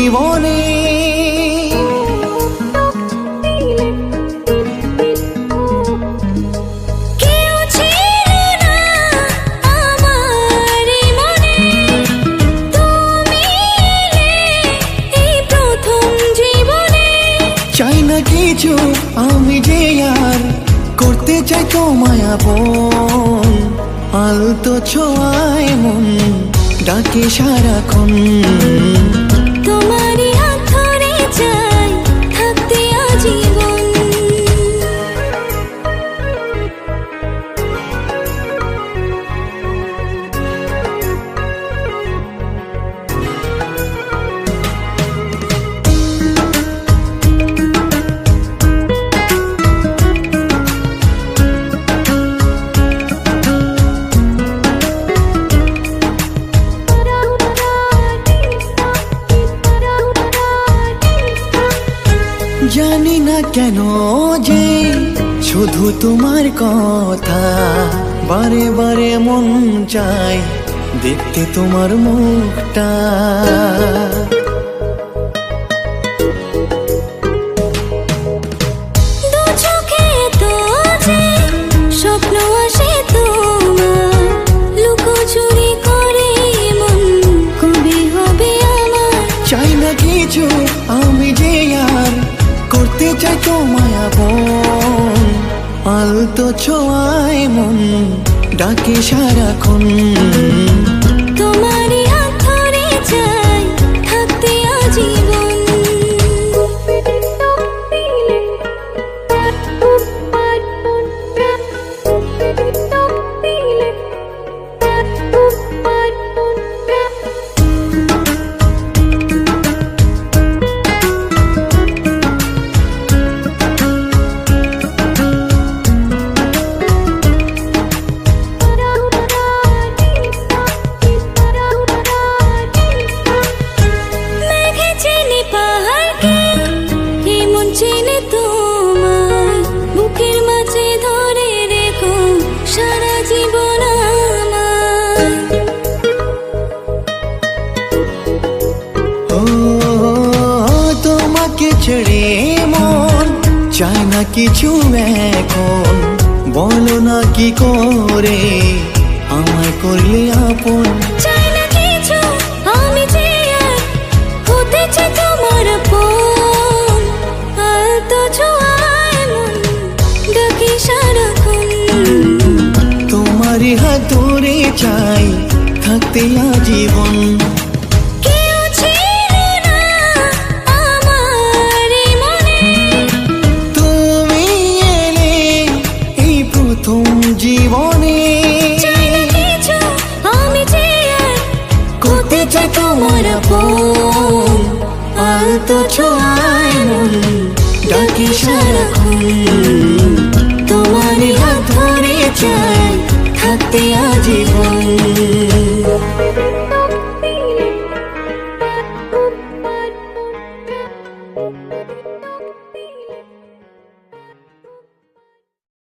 জীবনে। চাই না কিছু আমি যে আর করতে চাই তোমায় আপন, আলতো ছোঁয়ায় মন ডাকে সারাক্ষণ। তোমারই হাত ধরে চাই থাকতে আজীবন। জানি না কেন যে শুধু তোমার কথা বারে বারে মন চায় দেখতে তোমার মুখটা। দু চোখে তো যে স্বপ্ন আসে তোমার, লুকোচুরি করে মন কবে হবে আমার। চাই না কিছু আমি যে আর করতে চাই তোমায় আপন, আলতো ছোঁয়ায় মন ডাকে সারাক্ষণ। তোমারই হাত ধরে চাই থাকতে আজীবন। চেনে তোমার বুকের মাঝে ধরে রেখো সারা জীবন আমার। ও তোমাকে ছেড়ে মন চায় না কিছু এখন, বলো না কি করে আমায় করলে আপন। চাই না কিছু আমি যে আর হতে চাই তোমার আপন, আলতো ছোঁয়ায় মন ডাকে সারাক্ষণ। তোমারই হাত ধরে চাই থাকতে আজীবন। কেউ ছিল না আমার এই মনে, তুমি এলে এই প্রথম জীবনে। চাই না কিছু আমি যে আর করতে চাই তোমার আপন, আলতো ছোঁয়ায় মন ডাকে সারাক্ষণ। তোমারই হাত ধরে চাই থাকতে আজীবন।